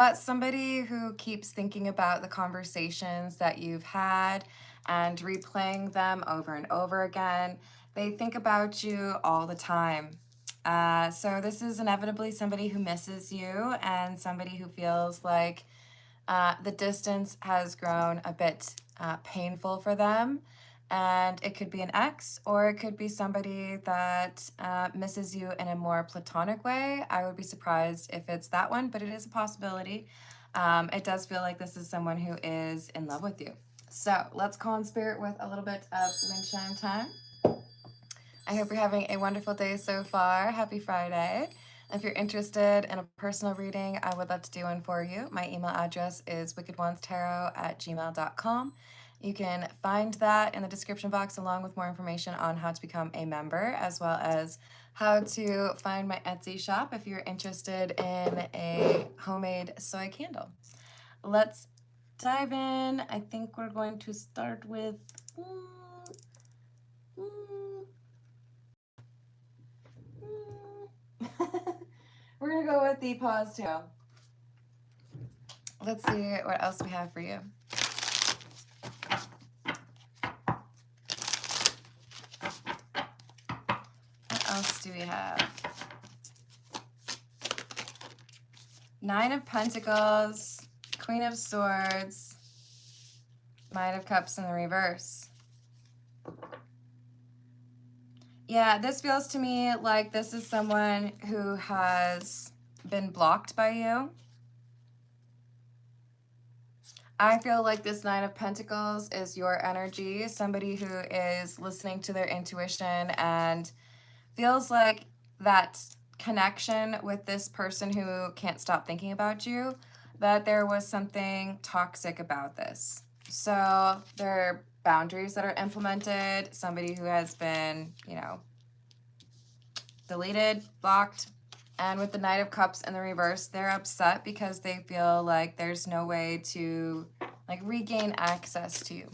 but somebody who keeps thinking about the conversations that you've had and replaying them over and over again. They think about you all the time. So this is inevitably somebody who misses you and somebody who feels like the distance has grown a bit painful for them. And it could be an ex, or it could be somebody that misses you in a more platonic way. I would be surprised if it's that one, but it is a possibility. It does feel like this is someone who is in love with you. So let's call in spirit with a little bit of wind chime time. I hope you're having a wonderful day so far. Happy Friday. If you're interested in a personal reading, I would love to do one for you. My email address is wickedonestarot@gmail.com. You can find that in the description box along with more information on how to become a member, as well as how to find my Etsy shop if you're interested in a homemade soy candle. Let's dive in. I think we're going to start with... We're going to go with the pause too. Let's see what else we have for you. What else do we have? Nine of Pentacles, Queen of Swords, Knight of Cups in the reverse. Yeah, this feels to me like this is someone who has been blocked by you. I feel like this Nine of Pentacles is your energy, somebody who is listening to their intuition and feels like that connection with this person who can't stop thinking about you, that there was something toxic about this. So there are boundaries that are implemented, somebody who has been, deleted, blocked. And with the Knight of Cups in the reverse, they're upset because they feel like there's no way to regain access to you.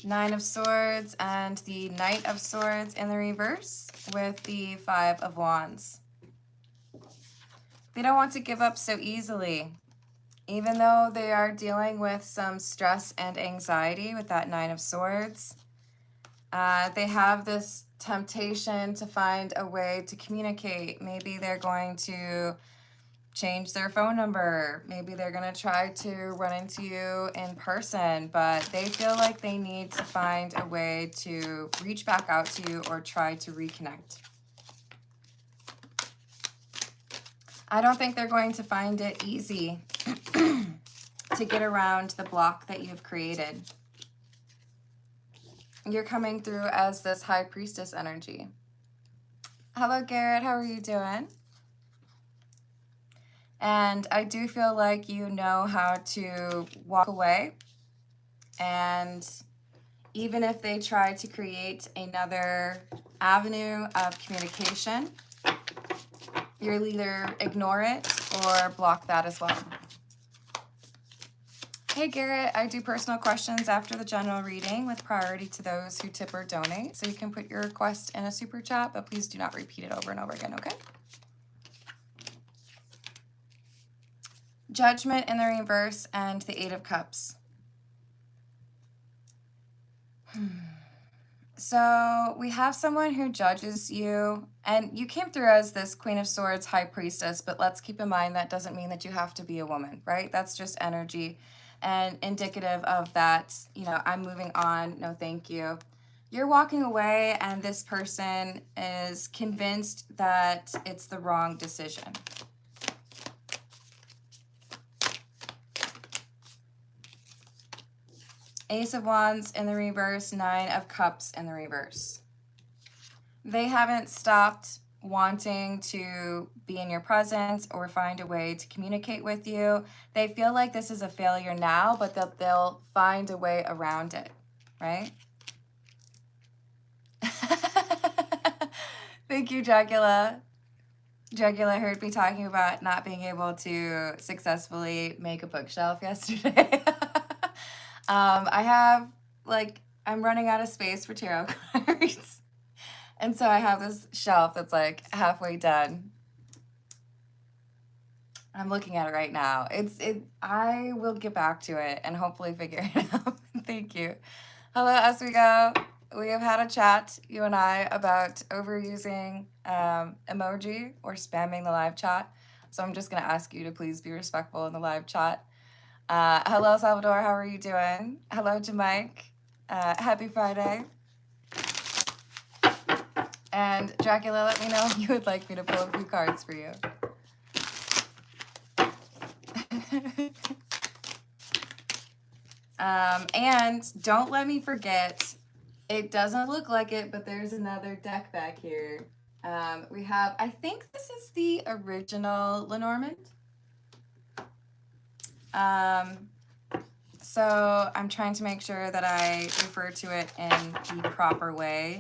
Nine of Swords and the Knight of Swords in the reverse with the Five of Wands. They don't want to give up so easily. Even though they are dealing with some stress and anxiety with that Nine of Swords, they have this temptation to find a way to communicate. Maybe they're going to change their phone number. Maybe they're going to try to run into you in person, but they feel like they need to find a way to reach back out to you or try to reconnect. I don't think they're going to find it easy to get around the block that you've created. You're coming through as this High Priestess energy. Hello, Garrett. How are you doing? And I do feel like you know how to walk away. And even if they try to create another avenue of communication, you'll either ignore it or block that as well. Hey Garrett, I do personal questions after the general reading with priority to those who tip or donate. So you can put your request in a super chat, but please do not repeat it over and over again, okay? Judgment in the reverse and the Eight of Cups. So we have someone who judges you, and you came through as this Queen of Swords, High Priestess, but let's keep in mind that doesn't mean that you have to be a woman, right? That's just energy and indicative of that, I'm moving on, no thank you. You're walking away and this person is convinced that it's the wrong decision. Ace of Wands in the reverse, Nine of Cups in the reverse. They haven't stopped wanting to be in your presence or find a way to communicate with you. They feel like this is a failure now, but they'll find a way around it, right? Thank you, Dracula. Dracula heard me talking about not being able to successfully make a bookshelf yesterday. I'm running out of space for tarot cards. And so I have this shelf that's like halfway done. I'm looking at it right now. I will get back to it and hopefully figure it out. Thank you. Hello, as we go. We have had a chat, you and I, about overusing emoji or spamming the live chat. So I'm just going to ask you to please be respectful in the live chat. Hello, Salvador. How are you doing? Hello to Mike. Happy Friday. And Dracula, let me know if you would like me to pull a few cards for you. And don't let me forget, it doesn't look like it, but there's another deck back here. We have, I think this is the original Lenormand. So I'm trying to make sure that I refer to it in the proper way,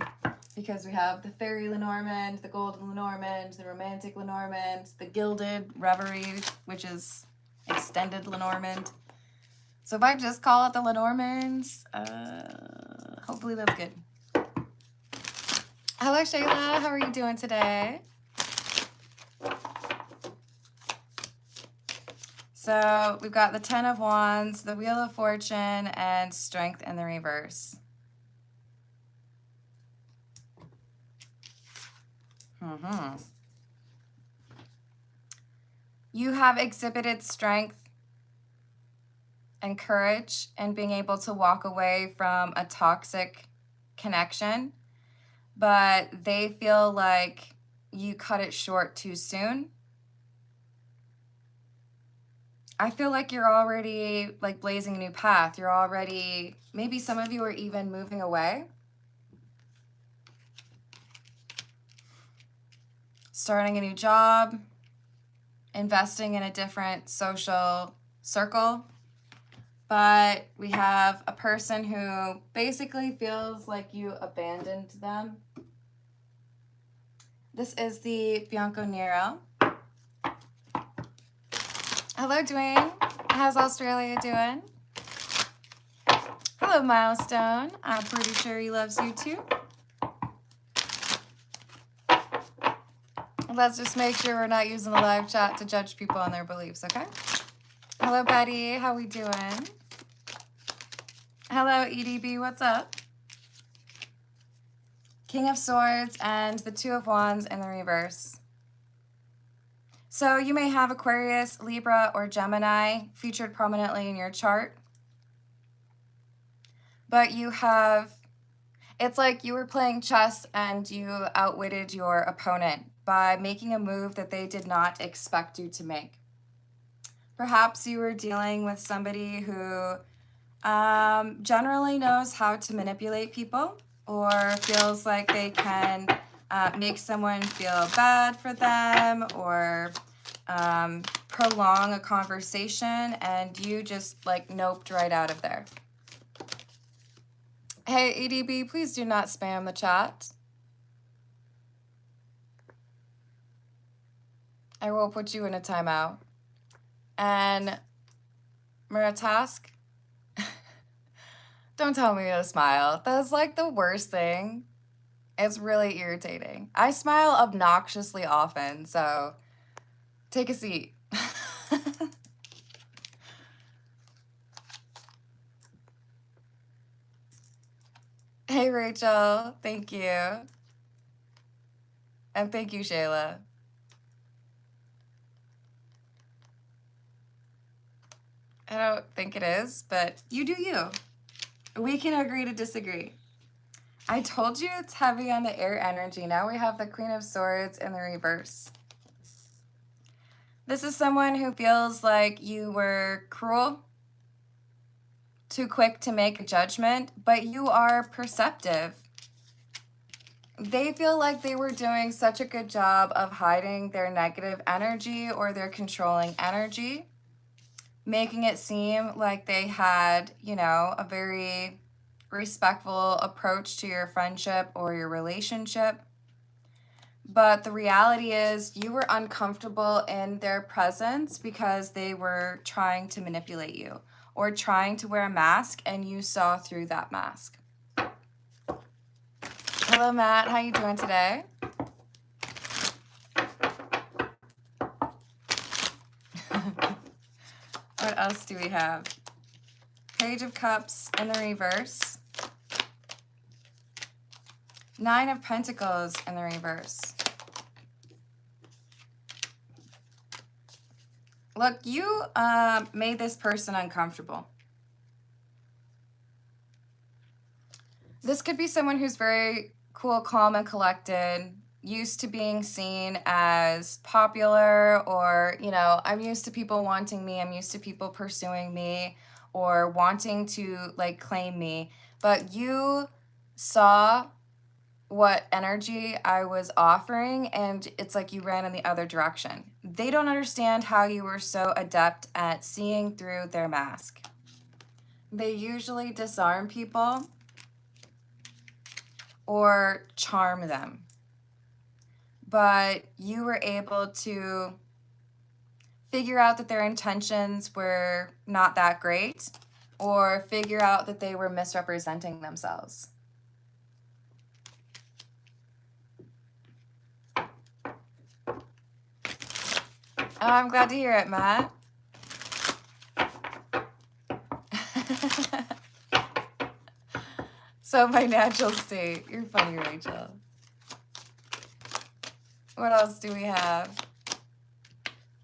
because we have the Fairy Lenormand, the Golden Lenormand, the Romantic Lenormand, the Gilded Reverie, which is Extended Lenormand. So if I just call it the Lenormands, hopefully that's good. Hello, Shayla. How are you doing today? So we've got the Ten of Wands, the Wheel of Fortune, and Strength in the reverse. You have exhibited strength and courage in being able to walk away from a toxic connection, but they feel like you cut it short too soon. I feel like you're already like blazing a new path. You're already, maybe some of you are even moving away, starting a new job, investing in a different social circle. But we have a person who basically feels like you abandoned them. This is the Bianco Nero. Hello, Dwayne. How's Australia doing? Hello, Milestone. I'm pretty sure he loves you too. Let's just make sure we're not using the live chat to judge people on their beliefs, okay? Hello, Betty. How we doing? Hello, EDB. What's up? King of Swords and the Two of Wands in the reverse. So you may have Aquarius, Libra, or Gemini featured prominently in your chart. But you have, it's like you were playing chess and you outwitted your opponent by making a move that they did not expect you to make. Perhaps you were dealing with somebody who generally knows how to manipulate people, or feels like they can make someone feel bad for them, or prolong a conversation, and you just like noped right out of there. Hey, EDB, please do not spam the chat. I will put you in a timeout. And Muratask, don't tell me to smile. That's like the worst thing. It's really irritating. I smile obnoxiously often, so take a seat. Hey, Rachel. Thank you. And thank you, Shayla. I don't think it is, but you do you. We can agree to disagree. I told you it's heavy on the air energy. Now we have the Queen of Swords in the reverse. This is someone who feels like you were cruel, too quick to make a judgment, but you are perceptive. They feel like they were doing such a good job of hiding their negative energy or their controlling energy, making it seem like they had, you know, a very respectful approach to your friendship or your relationship. But the reality is you were uncomfortable in their presence because they were trying to manipulate you or trying to wear a mask, and you saw through that mask. Hello, Matt. How you doing today? What else do we have? Page of Cups in the reverse. Nine of Pentacles in the reverse. Look, you made this person uncomfortable. This could be someone who's very cool, calm, and collected, used to being seen as popular, or, you know, I'm used to people wanting me, I'm used to people pursuing me, or wanting to, like, claim me. But you saw what energy I was offering, and it's like you ran in the other direction. They don't understand how you were so adept at seeing through their mask. They usually disarm people or charm them. But you were able to figure out that their intentions were not that great, or figure out that they were misrepresenting themselves. Oh, I'm glad to hear it, Matt. So my natural state. You're funny, Rachel. What else do we have?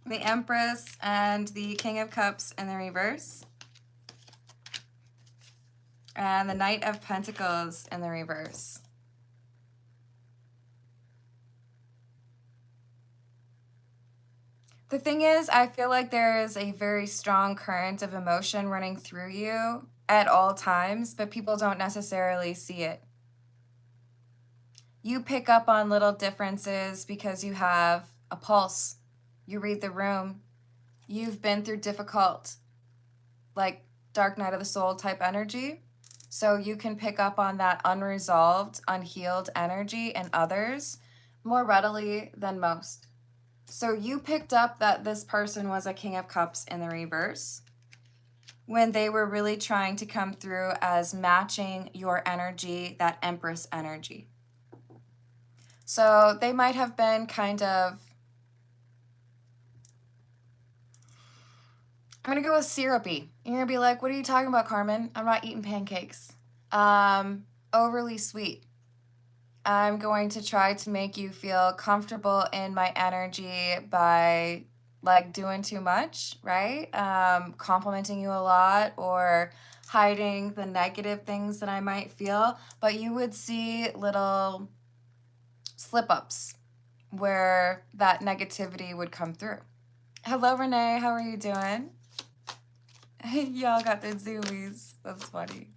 The Empress and the King of Cups in the reverse. And the Knight of Pentacles in the reverse. The thing is, I feel like there is a very strong current of emotion running through you at all times, but people don't necessarily see it. You pick up on little differences because you have a pulse. You read the room. You've been through difficult, like dark night of the soul type energy. So you can pick up on that unresolved, unhealed energy in others more readily than most. So you picked up that this person was a King of Cups in the reverse when they were really trying to come through as matching your energy, that Empress energy. So they might have been kind of, I'm going to go with syrupy. You're going to be like, what are you talking about, Carmen? I'm not eating pancakes. Overly sweet. I'm going to try to make you feel comfortable in my energy by like doing too much, right? Complimenting you a lot, or hiding the negative things that I might feel. But you would see little slip-ups where that negativity would come through. Hello, Renee. How are you doing? Y'all got the zoomies. That's funny.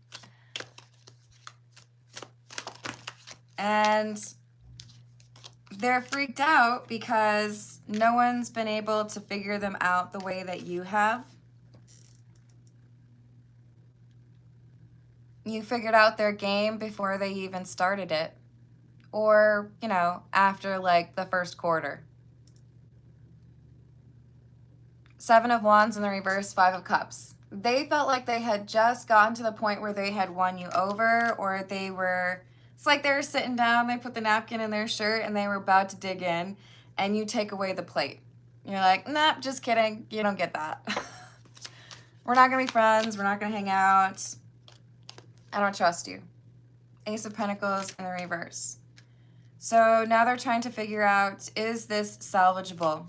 And they're freaked out because no one's been able to figure them out the way that you have. You figured out their game before they even started it. Or, you know, after like the first quarter. Seven of Wands in the reverse, Five of Cups. They felt like they had just gotten to the point where they had won you over, or they were, it's like they were sitting down, they put the napkin in their shirt, and they were about to dig in, and you take away the plate. You're like, nah, just kidding. You don't get that. We're not going to be friends. We're not going to hang out. I don't trust you. Ace of Pentacles in the reverse. So now they're trying to figure out, is this salvageable?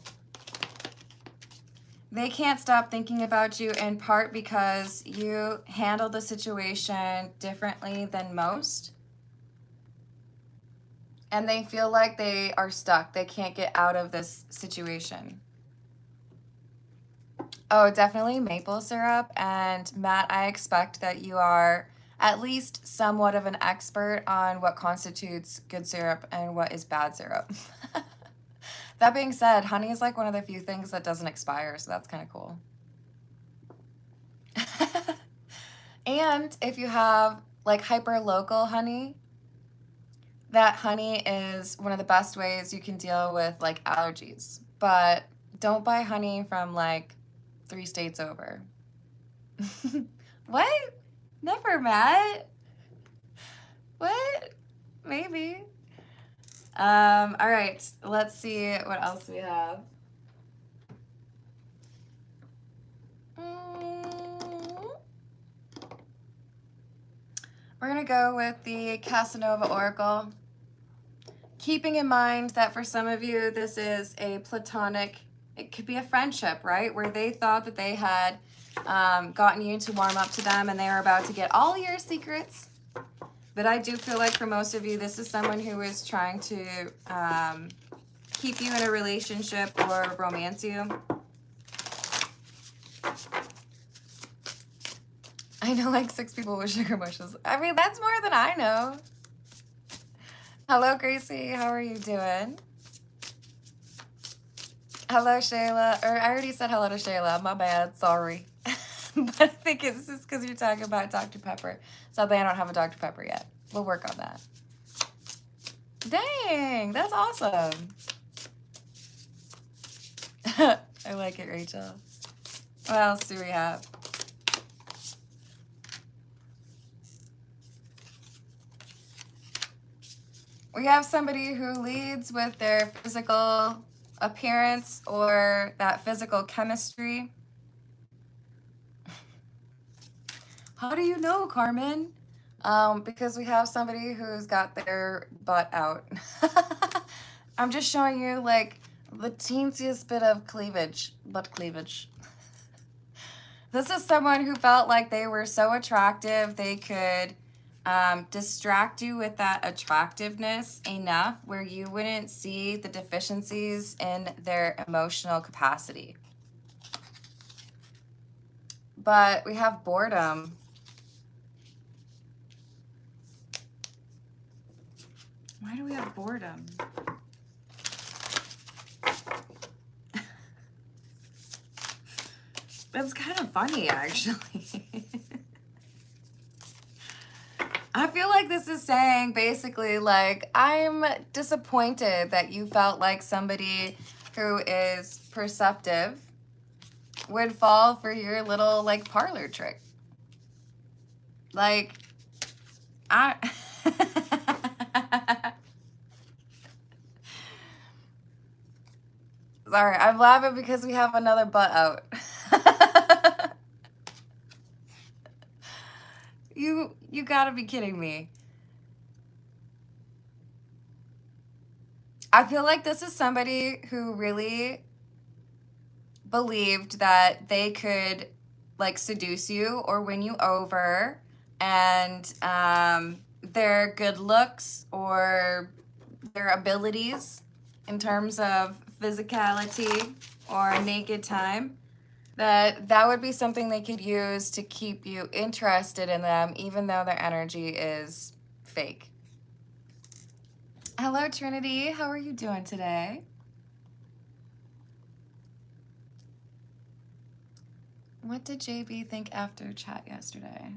They can't stop thinking about you, in part because you handled the situation differently than most. And they feel like they are stuck. They can't get out of this situation. Oh, definitely maple syrup. And Matt, I expect that you are at least somewhat of an expert on what constitutes good syrup and what is bad syrup. That being said, honey is like one of the few things that doesn't expire, so that's kind of cool. And if you have like hyper local honey, that honey is one of the best ways you can deal with like allergies. But don't buy honey from like 3 states over. What? Never, Matt. What? Maybe. All right, let's see what else we have. We're going to go with the Casanova Oracle. Keeping in mind that for some of you, this is a platonic, it could be a friendship, right? Where they thought that they had gotten you to warm up to them and they were about to get all your secrets. But I do feel like for most of you, this is someone who is trying to keep you in a relationship or romance you. I know like 6 people with sugar bushes. I mean, that's more than I know. Hello, Gracie. How are you doing? Hello, Shayla. Or I already said hello to Shayla. My bad. Sorry. But I think it's just because you're talking about Dr. Pepper. Sadly, I don't have a Dr. Pepper yet. We'll work on that. Dang, that's awesome. I like it, Rachel. What else do we have? We have somebody who leads with their physical appearance or that physical chemistry. How do you know, Carmen? Because we have somebody who's got their butt out. I'm just showing you like the teensiest bit of cleavage, butt cleavage. This is someone who felt like they were so attractive, they could distract you with that attractiveness enough where you wouldn't see the deficiencies in their emotional capacity. But we have boredom. Why do we have boredom? That's kind of funny, actually. I feel like this is saying basically like, I'm disappointed that you felt like somebody who is perceptive would fall for your little like parlor trick. Like, Sorry, I'm laughing because we have another butt out. You gotta be kidding me. I feel like this is somebody who really believed that they could like seduce you or win you over, and their good looks or their abilities in terms of physicality or naked time, that would be something they could use to keep you interested in them, even though their energy is fake. Hello, Trinity. How are you doing today? What did JB think after chat yesterday?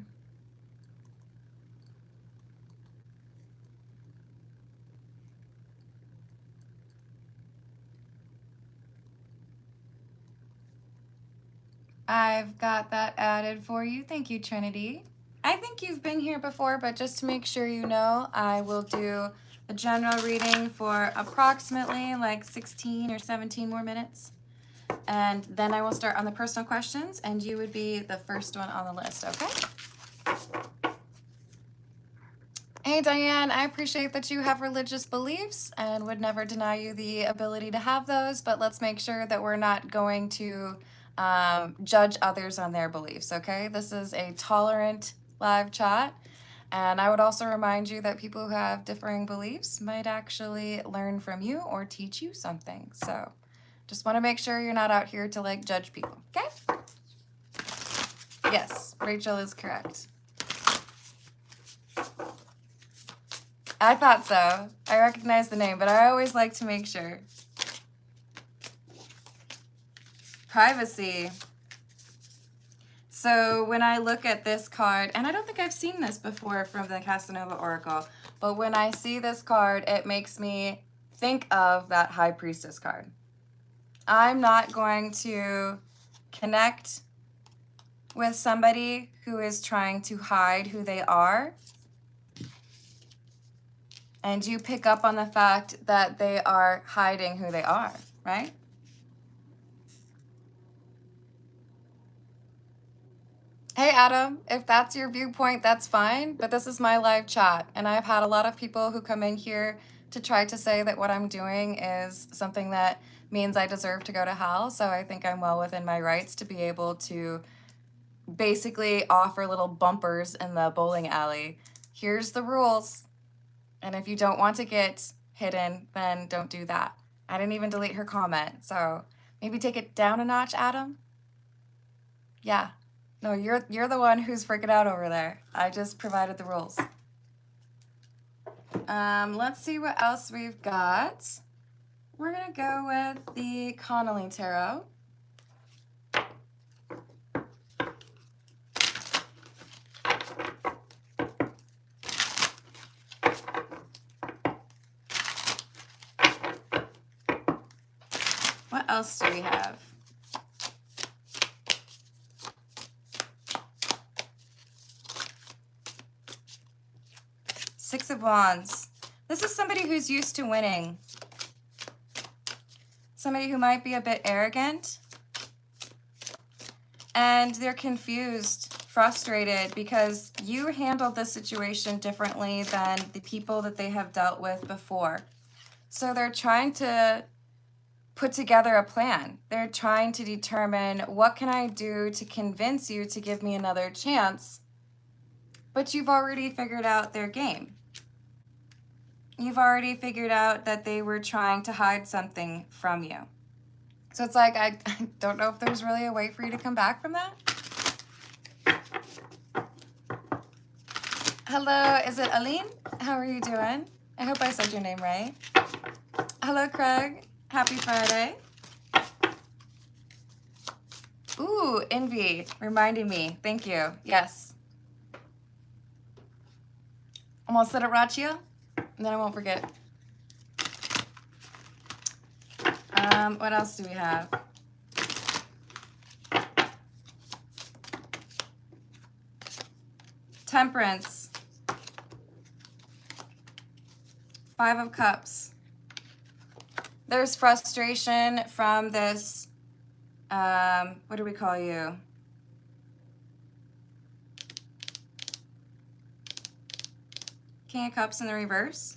I've got that added for you. Thank you, Trinity. I think you've been here before, but just to make sure you know, I will do a general reading for approximately like 16 or 17 more minutes. And then I will start on the personal questions, and you would be the first one on the list, okay? Hey, Diane, I appreciate that you have religious beliefs and would never deny you the ability to have those, but let's make sure that we're not going to judge others on their beliefs, okay? This is a tolerant live chat. And I would also remind you that people who have differing beliefs might actually learn from you or teach you something. So just want to make sure you're not out here to like judge people, okay? Yes, Rachel is correct. I thought so. I recognize the name, but I always like to make sure. Privacy. So when I look at this card, and I don't think I've seen this before from the Casanova Oracle, but when I see this card, it makes me think of that High Priestess card. I'm not going to connect with somebody who is trying to hide who they are. And you pick up on the fact that they are hiding who they are, right? Hey, Okay, Adam, if that's your viewpoint, that's fine, but this is my live chat, and I've had a lot of people who come in here to try to say that what I'm doing is something that means I deserve to go to hell, so I think I'm well within my rights to be able to basically offer little bumpers in the bowling alley. Here's the rules, and if you don't want to get hidden, then don't do that. I didn't even delete her comment, so maybe take it down a notch, Adam? Yeah. No, you're the one who's freaking out over there. I just provided the rules. Let's see what else we've got. We're gonna go with the Connolly Tarot. What else do we have? Six of Wands. This is somebody who's used to winning. Somebody who might be a bit arrogant. And they're confused, frustrated, because you handled this situation differently than the people that they have dealt with before. So they're trying to put together a plan. They're trying to determine, what can I do to convince you to give me another chance? But you've already figured out their game. You've already figured out that they were trying to hide something from you. So it's like, I don't know if there's really a way for you to come back from that. Hello, is it Aline? How are you doing? I hope I said your name right. Hello, Craig. Happy Friday. Ooh, Envy, reminding me. Thank you. Yes. Almost said it, Rachia. And then I won't forget. What else do we have? Temperance. Five of Cups. There's frustration from this, what do we call you? King of Cups in the reverse.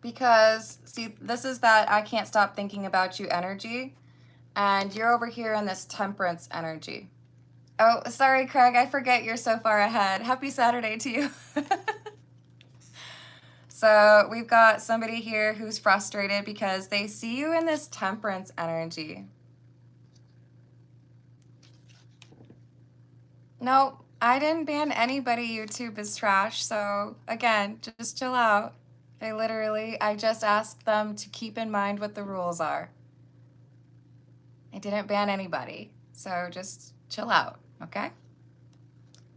Because, see, this is that I can't stop thinking about you energy. And you're over here in this Temperance energy. Oh, sorry, Craig. I forget you're so far ahead. Happy Saturday to you. So we've got somebody here who's frustrated because they see you in this Temperance energy. No, I didn't ban anybody. YouTube is trash. So again, just chill out. I just asked them to keep in mind what the rules are. I didn't ban anybody. So just chill out, okay?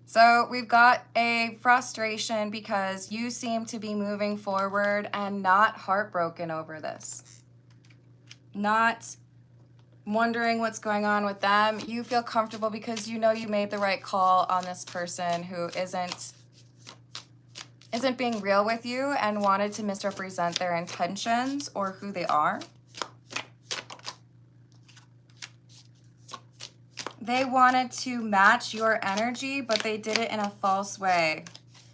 So we've got a frustration because you seem to be moving forward and not heartbroken over this. Not wondering what's going on with them. You feel comfortable because you know you made the right call on this person who isn't being real with you and wanted to misrepresent their intentions or who they are. They wanted to match your energy, but they did it in a false way.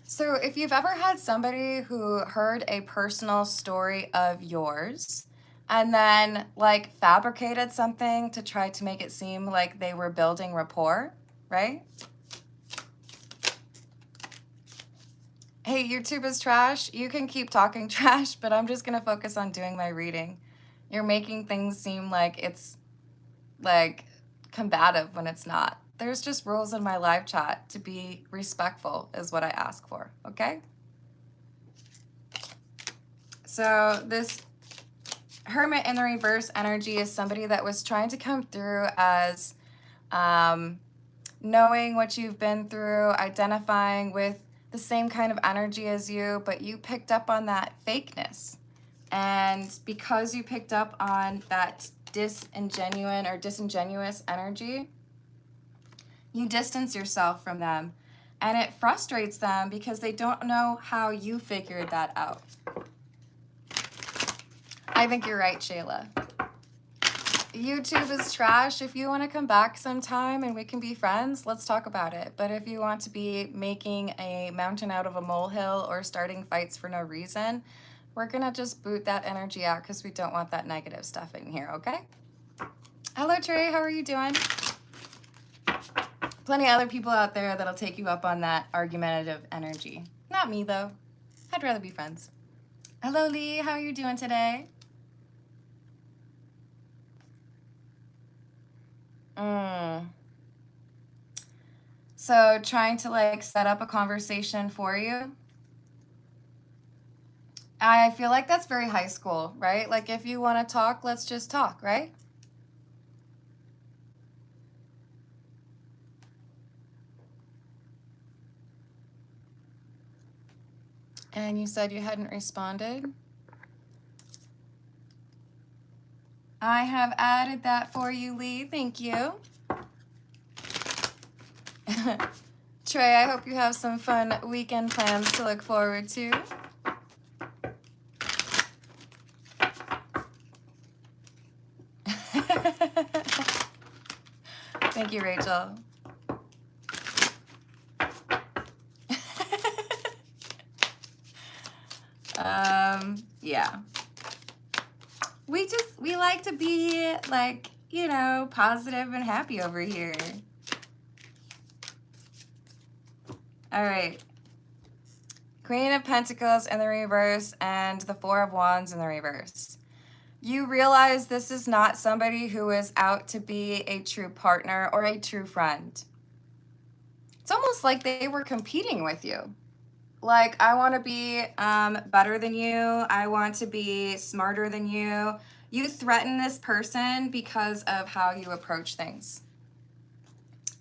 So if you've ever had somebody who heard a personal story of yours and then like fabricated something to try to make it seem like they were building rapport, right? Hey, YouTube is trash. You can keep talking trash, but I'm just gonna focus on doing my reading. You're making things seem like it's like combative when it's not. There's just rules in my live chat to be respectful is what I ask for, okay? So this Hermit in the reverse energy is somebody that was trying to come through as knowing what you've been through, identifying with the same kind of energy as you, but you picked up on that fakeness. And because you picked up on that disingenuous energy, you distance yourself from them. And it frustrates them because they don't know how you figured that out. I think you're right, Shayla. YouTube is trash. If you want to come back sometime and we can be friends, let's talk about it. But if you want to be making a mountain out of a molehill or starting fights for no reason, we're going to just boot that energy out because we don't want that negative stuff in here, okay? Hello, Trey. How are you doing? Plenty of other people out there that'll take you up on that argumentative energy. Not me, though. I'd rather be friends. Hello, Lee. How are you doing today? So trying to like set up a conversation for you. I feel like that's very high school, right? Like if you want to talk, let's just talk, right? And you said you hadn't responded. I have added that for you, Lee. Thank you. Trey, I hope you have some fun weekend plans to look forward to. Thank you, Rachel. Yeah. We like to be like, you know, positive and happy over here. All right. Queen of Pentacles in the reverse and the Four of Wands in the reverse. You realize this is not somebody who is out to be a true partner or a true friend. It's almost like they were competing with you. Like, I want to be better than you. I want to be smarter than you. You threaten this person because of how you approach things.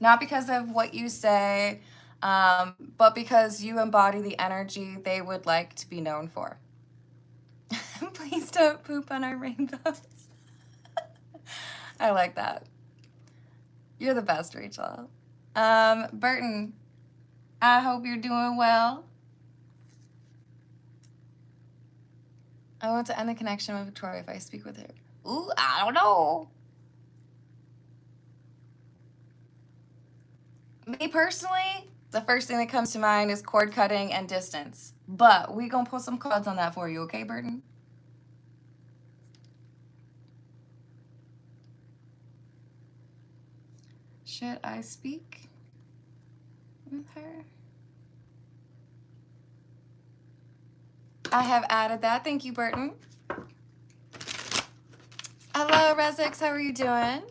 Not because of what you say, but because you embody the energy they would like to be known for. Please don't poop on our rainbows. I like that. You're the best, Rachel. Burton, I hope you're doing well. I want to end the connection with Victoria if I speak with her. Ooh, I don't know. Me personally, the first thing that comes to mind is cord cutting and distance. But we gonna put some cards on that for you, okay, Burton? Should I speak with her? I have added that. Thank you, Burton. Hello, Resix. How are you doing?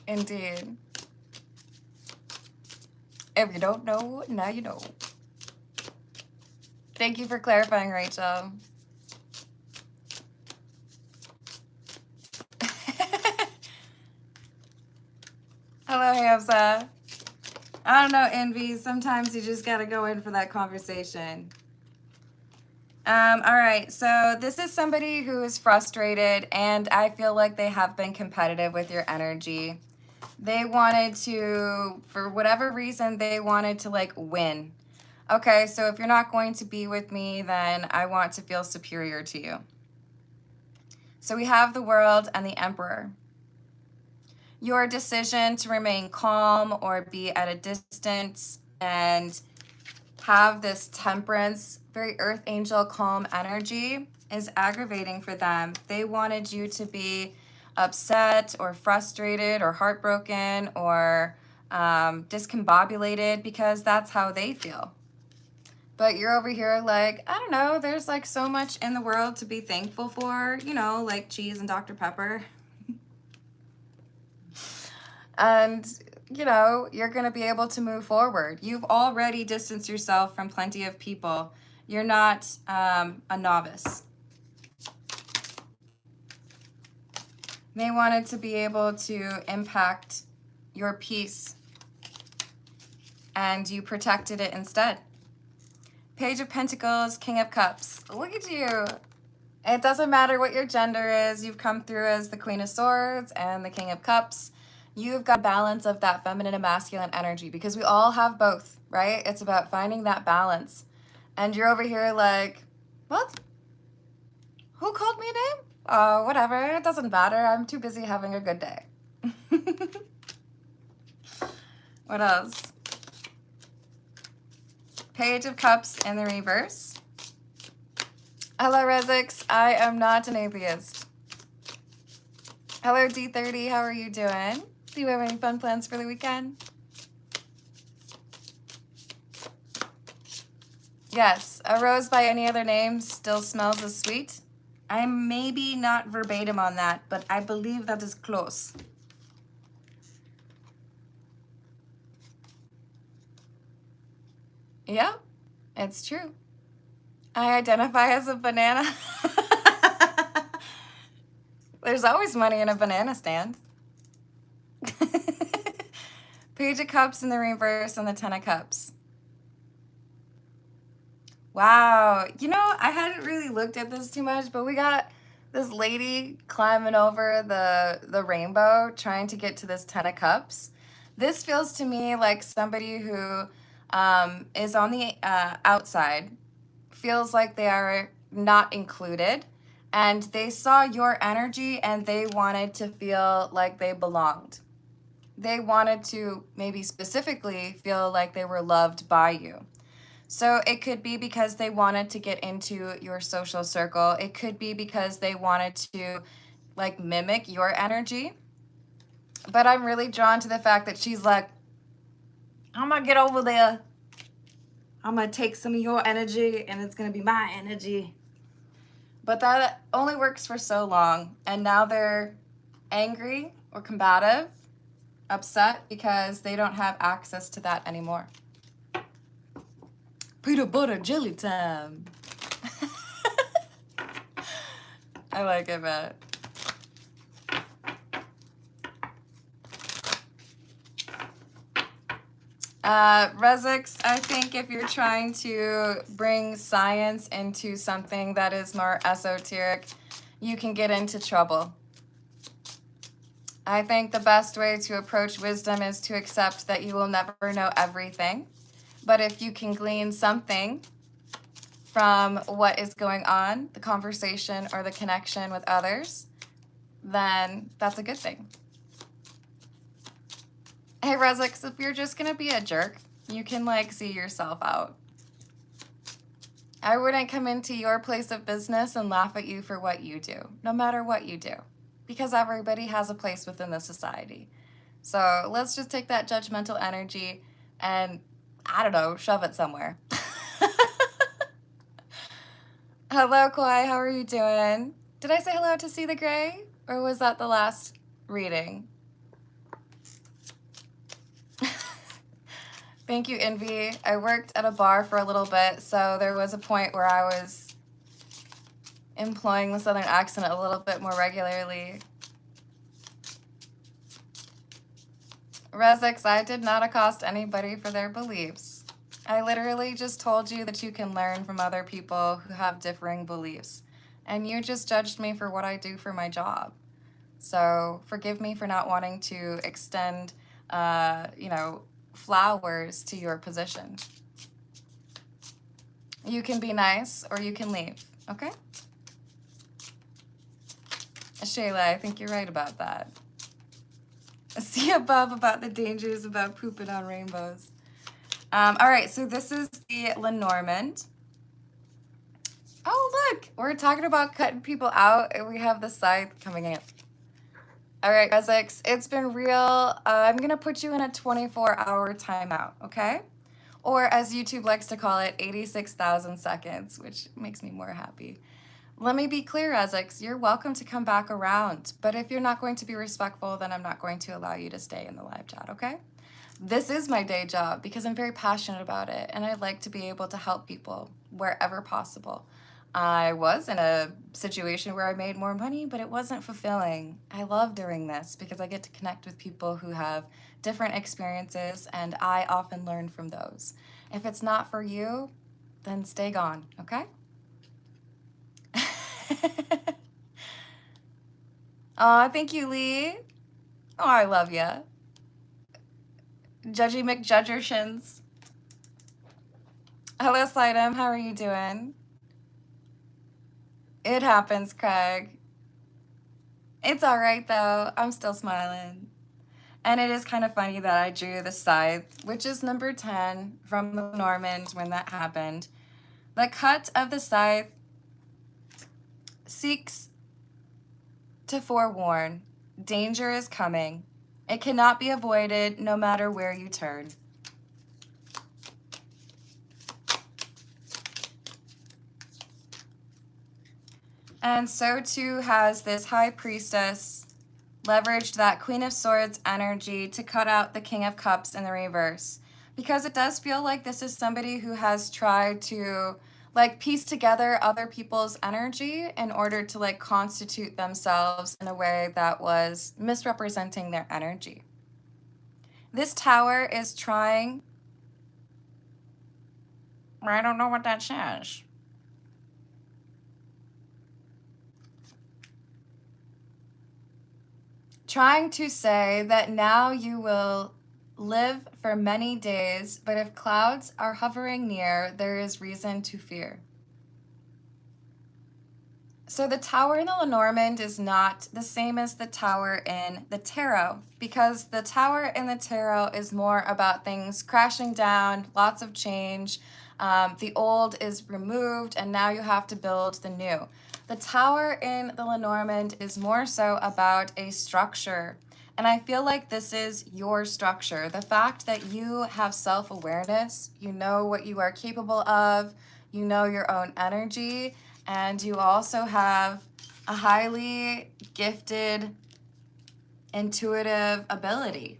Indeed. If you don't know, now you know. Thank you for clarifying, Rachel. Hello, Hamza. I don't know, Envy. Sometimes you just got to go in for that conversation. All right, so this is somebody who is frustrated, and I feel like they have been competitive with your energy. They wanted to, for whatever reason, they wanted to like win. Okay, so if you're not going to be with me, then I want to feel superior to you. So we have the World and the Emperor. Your decision to remain calm or be at a distance and have this temperance, very earth angel calm energy is aggravating for them. They wanted you to be upset or frustrated or heartbroken or discombobulated because that's how they feel. But you're over here like, I don't know, there's like so much in the world to be thankful for, you know, like cheese and Dr. Pepper. And, you know, you're going to be able to move forward. You've already distanced yourself from plenty of people. You're not a novice. They wanted to be able to impact your peace, and you protected it instead. Page of Pentacles, King of Cups. Look at you. It doesn't matter what your gender is. You've come through as the Queen of Swords and the King of Cups. You've got balance of that feminine and masculine energy because we all have both, right? It's about finding that balance. And you're over here like, what? Who called me a name? Whatever, it doesn't matter. I'm too busy having a good day. What else? Page of Cups in the reverse. Hello, Rezix. I am not an atheist. Hello, D30. How are you doing? Do you have any fun plans for the weekend? Yes, a rose by any other name still smells as sweet. I'm maybe not verbatim on that, but I believe that is close. Yeah, it's true. I identify as a banana. There's always money in a banana stand. Page of Cups in the reverse and the Ten of Cups. Wow. You know, I hadn't really looked at this too much, but we got this lady climbing over the rainbow trying to get to this Ten of Cups. This feels to me like somebody who is on the outside, feels like they are not included, and they saw your energy and they wanted to feel like they belonged. They wanted to maybe specifically feel like they were loved by you. So it could be because they wanted to get into your social circle. It could be because they wanted to like mimic your energy. But I'm really drawn to the fact that she's like, I'm gonna get over there. I'm gonna take some of your energy and it's gonna be my energy. But that only works for so long. And now they're angry or combative, upset because they don't have access to that anymore. Peanut butter jelly time. I like it, man. Rezix, I think if you're trying to bring science into something that is more esoteric, you can get into trouble. I think the best way to approach wisdom is to accept that you will never know everything. But if you can glean something from what is going on, the conversation or the connection with others, then that's a good thing. Hey, Rezix, if you're just going to be a jerk, you can, like, see yourself out. I wouldn't come into your place of business and laugh at you for what you do, no matter what you do, because everybody has a place within the society. So let's just take that judgmental energy and, I don't know, shove it somewhere. Hello, Koi. How are you doing? Did I say hello to See the Gray? Or was that the last reading? Thank you, Envy. I worked at a bar for a little bit, so there was a point where I was employing the Southern accent a little bit more regularly. Rezix, I did not accost anybody for their beliefs. I literally just told you that you can learn from other people who have differing beliefs. And you just judged me for what I do for my job. So forgive me for not wanting to extend, flowers to your position. You can be nice or you can leave, okay? Shayla, I think you're right about that. See above about the dangers about pooping on rainbows. All right, so this is the Lenormand. Oh, look, we're talking about cutting people out, and we have the scythe coming in. All right, Rezix, it's been real. I'm going to put you in a 24-hour timeout, okay? Or as YouTube likes to call it, 86,000 seconds, which makes me more happy. Let me be clear, Rezix, you're welcome to come back around, but if you're not going to be respectful, then I'm not going to allow you to stay in the live chat, okay? This is my day job because I'm very passionate about it, and I'd like to be able to help people wherever possible. I was in a situation where I made more money, but it wasn't fulfilling. I love doing this because I get to connect with people who have different experiences, and I often learn from those. If it's not for you, then stay gone, okay? Aw, thank you, Lee. Oh, I love ya. Judgy McJudgershins. Hello, Slidem. How are you doing? It happens, Craig. It's all right, though. I'm still smiling. And it is kind of funny that I drew the scythe, which is number 10 from the Normand when that happened. The cut of the scythe seeks to forewarn. Danger is coming. It cannot be avoided no matter where you turn. And so too has this High Priestess leveraged that Queen of Swords energy to cut out the King of Cups in the reverse. Because it does feel like this is somebody who has tried to like piece together other people's energy in order to like constitute themselves in a way that was misrepresenting their energy. This tower is trying. I don't know what that says. Trying to say that now you will live for many days, but if clouds are hovering near, there is reason to fear. So the tower in the Lenormand is not the same as the tower in the tarot, because the tower in the tarot is more about things crashing down, lots of change. The old is removed, and now you have to build the new. The tower in the Lenormand is more so about a structure. And I feel like this is your structure. The fact that you have self-awareness, you know what you are capable of, you know your own energy, and you also have a highly gifted, intuitive ability.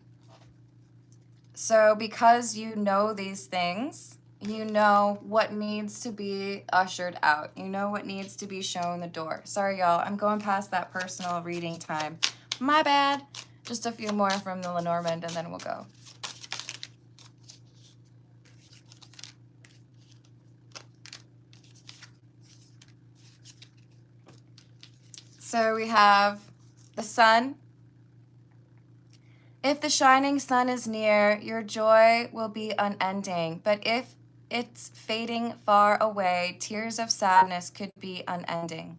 So because you know these things, you know what needs to be ushered out. You know what needs to be shown the door. Sorry, y'all. I'm going past that personal reading time. My bad. Just a few more from the Lenormand, and then we'll go. So we have the sun. If the shining sun is near, your joy will be unending. But if it's fading far away, tears of sadness could be unending.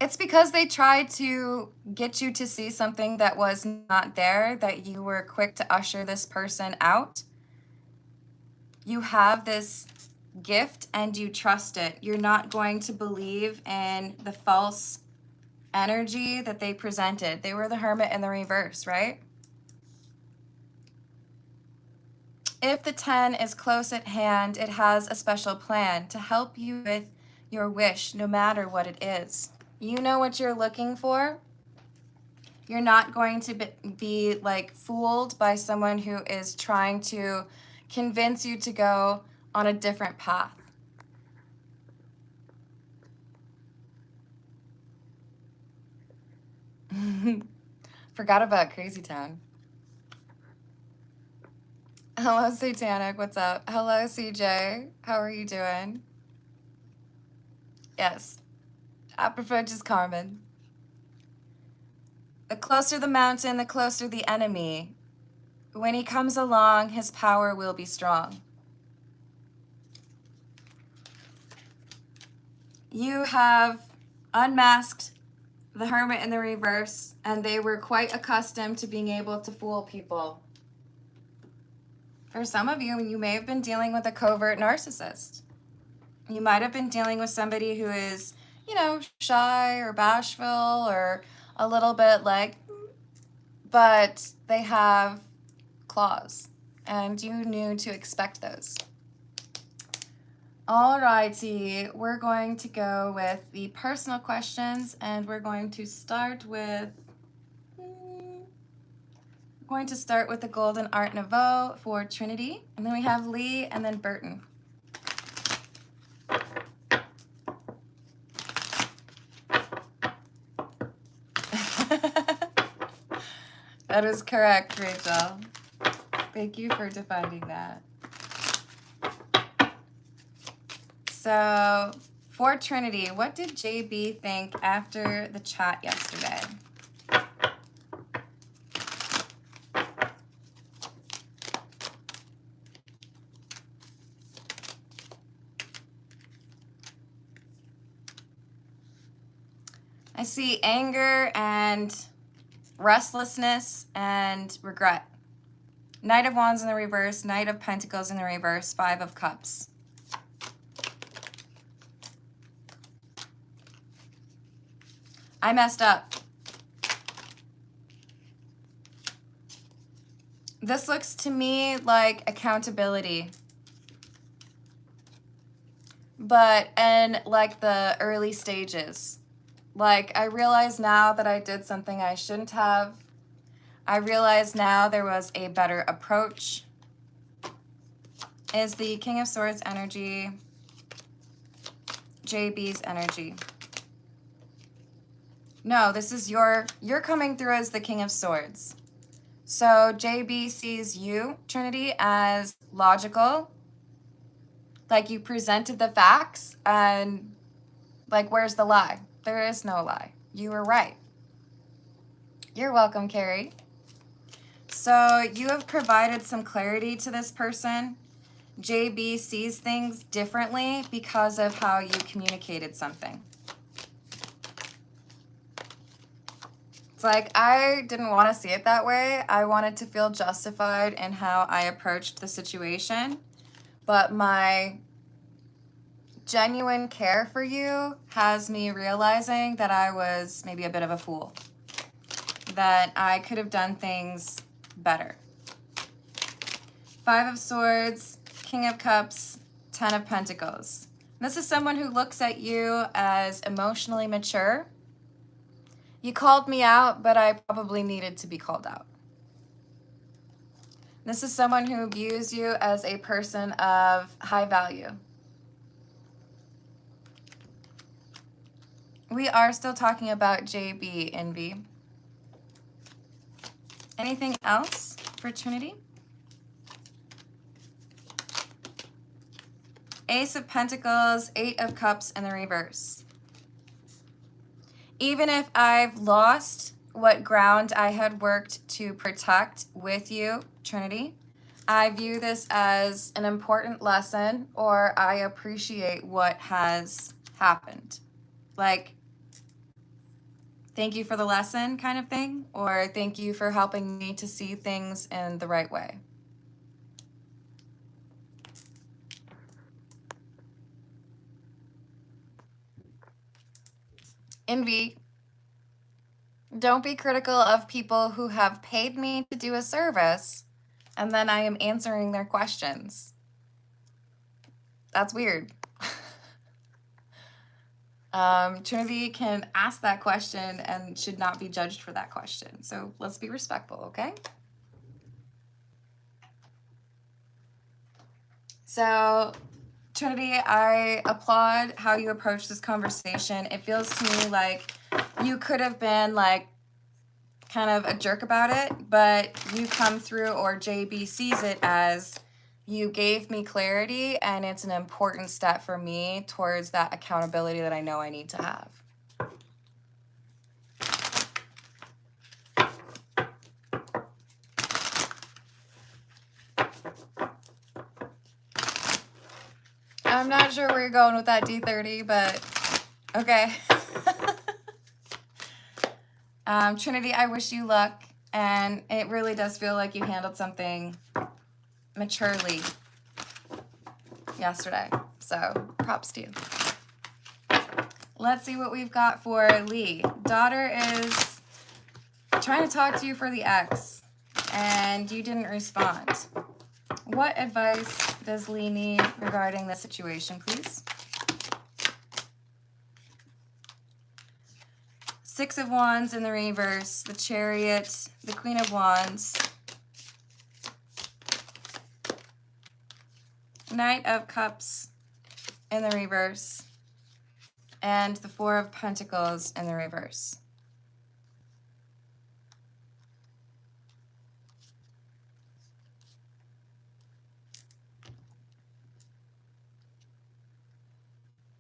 It's because they tried to get you to see something that was not there, that you were quick to usher this person out. You have this gift and you trust it. You're not going to believe in the false energy that they presented. They were the Hermit in the reverse, right? If the 10 is close at hand, it has a special plan to help you with your wish, no matter what it is. You know what you're looking for. You're not going to be like fooled by someone who is trying to convince you to go on a different path. Forgot about Crazy Town. Hello, Satanic. What's up? Hello, CJ. How are you doing? Yes, I prefer just Carmen. The closer the mountain, the closer the enemy. When he comes along, his power will be strong. You have unmasked the Hermit in the reverse, and they were quite accustomed to being able to fool people. For some of you, you may have been dealing with a covert narcissist. You might have been dealing with somebody who is, you know, shy or bashful or a little bit like, but they have claws, and you knew to expect those. Alrighty, we're going to go with the personal questions, and we're going to start with the Golden Art Nouveau for Trinity, and then we have Lee and then Burton. That is correct, Rachel. Thank you for defining that. So, for Trinity, what did JB think after the chat yesterday? I see anger and restlessness and regret. Knight of Wands in the reverse, Knight of Pentacles in the reverse, Five of Cups. I messed up. This looks to me like accountability, but in like the early stages. Like, I realize now that I did something I shouldn't have. I realize now there was a better approach. Is the King of Swords energy, JB's energy. No, this is you're coming through as the King of Swords. So JB sees you, Trinity, as logical. Like, you presented the facts and like, where's the lie? There is no lie. You were right. You're welcome, Carrie. So you have provided some clarity to this person. JB sees things differently because of how you communicated something. It's like, I didn't want to see it that way. I wanted to feel justified in how I approached the situation. But my genuine care for you has me realizing that I was maybe a bit of a fool. That I could have done things better. Five of Swords, King of Cups, Ten of Pentacles. This is someone who looks at you as emotionally mature. You called me out, but I probably needed to be called out. This is someone who views you as a person of high value. We are still talking about JB, Envy. Anything else for Trinity? Ace of Pentacles, Eight of Cups in the reverse. Even if I've lost what ground I had worked to protect with you, Trinity, I view this as an important lesson, or I appreciate what has happened. Like, thank you for the lesson kind of thing, or thank you for helping me to see things in the right way. Envy, don't be critical of people who have paid me to do a service and then I am answering their questions. That's weird. Trinity can ask that question and should not be judged for that question. So let's be respectful, okay? So Trinity, I applaud how you approach this conversation. It feels to me like you could have been like kind of a jerk about it, but you come through, or JB sees it as you gave me clarity, and it's an important step for me towards that accountability that I know I need to have. I'm not sure where you're going with that D30, but okay. Trinity, I wish you luck, and it really does feel like you handled something maturely yesterday, so props to you. Let's see what we've got for Lee. Daughter is trying to talk to you for the ex, and you didn't respond. What advice does Lee need regarding this situation, please? Six of Wands in the reverse, the Chariot, the Queen of Wands, Knight of Cups in the reverse, and the Four of Pentacles in the reverse.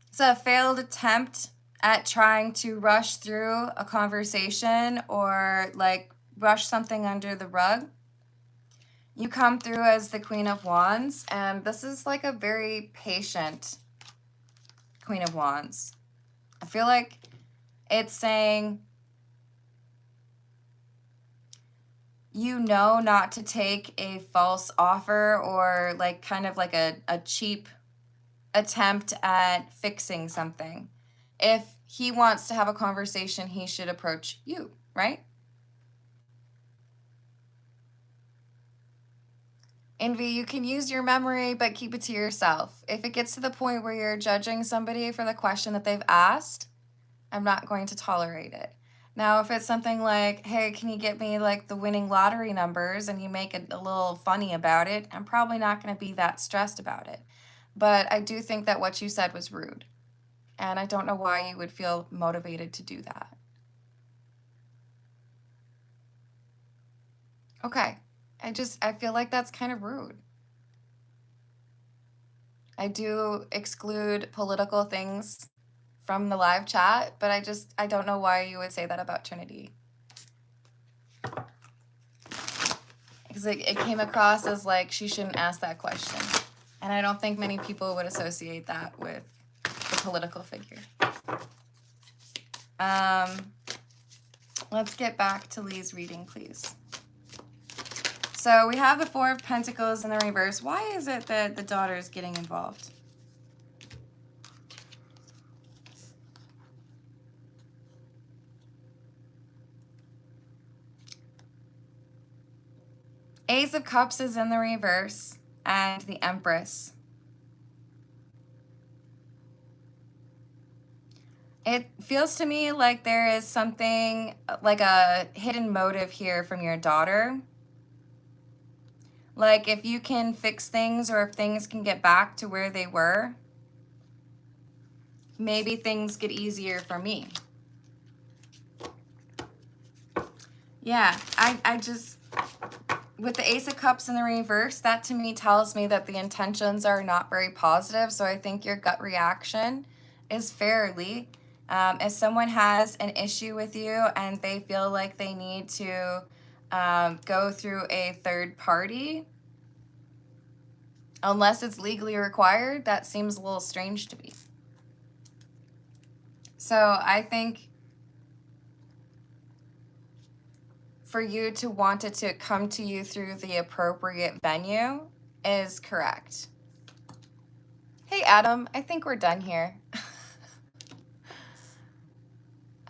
It's a failed attempt at trying to rush through a conversation or like brush something under the rug. You come through as the Queen of Wands, and this is like a very patient Queen of Wands. I feel like It's saying, you know, not to take a false offer or like kind of like a cheap attempt at fixing something. If he wants to have a conversation, he should approach you, right? Envy, you can use your memory, but keep it to yourself. If it gets to the point where you're judging somebody for the question that they've asked, I'm not going to tolerate it. Now, if it's something like, hey, can you get me like the winning lottery numbers, and you make it a little funny about it, I'm probably not going to be that stressed about it. But I do think that what you said was rude. And I don't know why you would feel motivated to do that. Okay. I feel like that's kind of rude. I do exclude political things from the live chat, but I don't know why you would say that about Trinity. Because it came across as like she shouldn't ask that question. And I don't think many people would associate that with the political figure. Let's get back to Lee's reading, please. So we have the Four of Pentacles in the reverse. Why is it that the daughter is getting involved? Ace of Cups is in the reverse, and the Empress. It feels to me like there is something like a hidden motive here from your daughter. Like if you can fix things or if things can get back to where they were, maybe things get easier for me. Yeah, I just, with the Ace of Cups in the reverse, that to me tells me that the intentions are not very positive. So I think your gut reaction is fairly. If someone has an issue with you and they feel like they need to go through a third party, unless it's legally required, that seems a little strange to me. So I think for you to want it to come to you through the appropriate venue is correct. Hey, Adam, I think we're done here.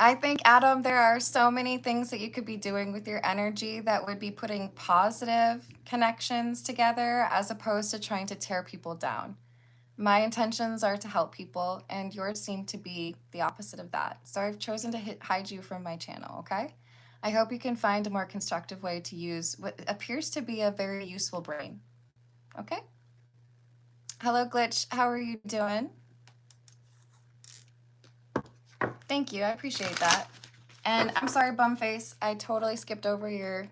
I think, Adam, there are so many things that you could be doing with your energy that would be putting positive connections together as opposed to trying to tear people down. My intentions are to help people, and yours seem to be the opposite of that. So I've chosen to hide you from my channel, okay? I hope you can find a more constructive way to use what appears to be a very useful brain, okay? Hello, Glitch. How are you doing? Thank you. I appreciate that. And I'm sorry, Bumface. I totally skipped over your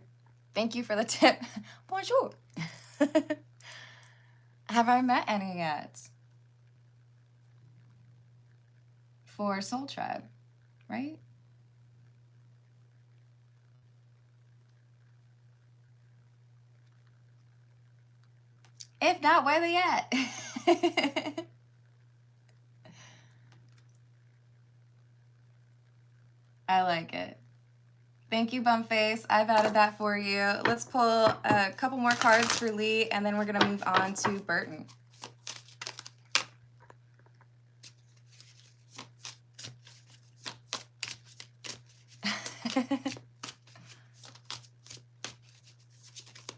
thank you for the tip. Bonjour. Have I met any yet? For Soul Tribe, right? If not, where they at? I like it. Thank you, Bumface. I've added that for you. Let's pull a couple more cards for Lee, and then we're going to move on to Burton.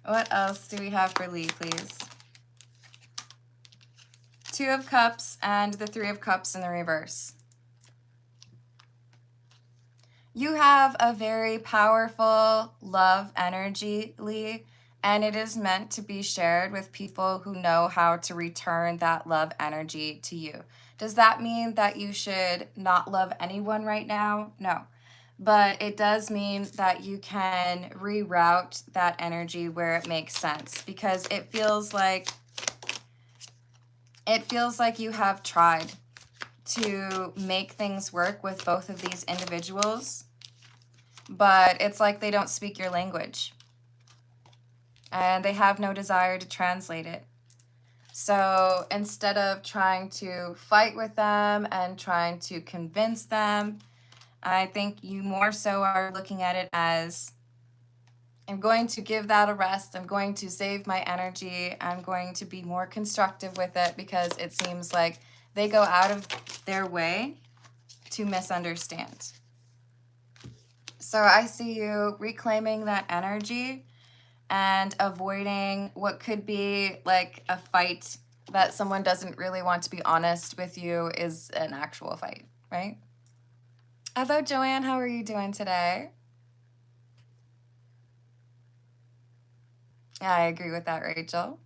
What else do we have for Lee, please? Two of Cups and the Three of Cups in the reverse. You have a very powerful love energy, Lee, and it is meant to be shared with people who know how to return that love energy to you. Does that mean that you should not love anyone right now? No. But it does mean that you can reroute that energy where it makes sense, because it feels like you have tried to make things work with both of these individuals, but it's like they don't speak your language and they have no desire to translate it. So instead of trying to fight with them and trying to convince them, I think you more so are looking at it as, I'm going to give that a rest. I'm going to save my energy. I'm going to be more constructive with it because it seems like they go out of their way to misunderstand. So I see you reclaiming that energy and avoiding what could be like a fight that someone doesn't really want to be honest with you is an actual fight, right? Hello, Joanne. How are you doing today? I agree with that, Rachel.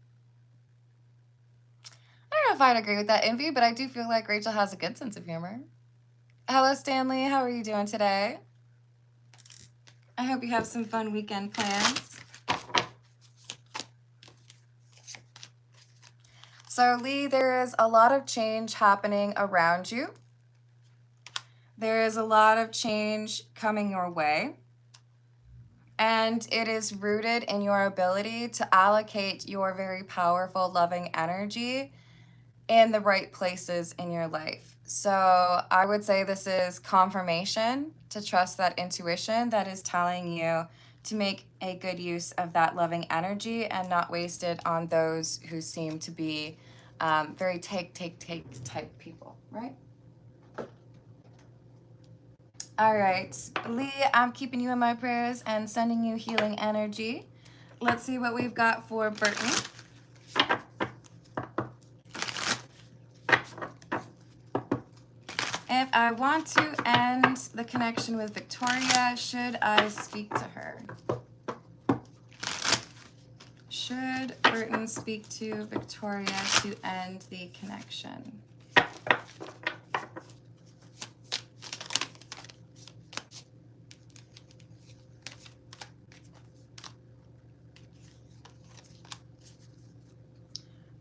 I don't know if I'd agree with that, Envy, but I do feel like Rachel has a good sense of humor. Hello, Stanley. How are you doing today? I hope you have some fun weekend plans. So, Lee, there is a lot of change happening around you. There is a lot of change coming your way. And it is rooted in your ability to allocate your very powerful, loving energy in the right places in your life. So I would say this is confirmation to trust that intuition that is telling you to make a good use of that loving energy and not waste it on those who seem to be very take type people, right? All right, Lee, I'm keeping you in my prayers and sending you healing energy. Let's see what we've got for Burton. If I want to end the connection with Victoria, should I speak to her? Should Burton speak to Victoria to end the connection?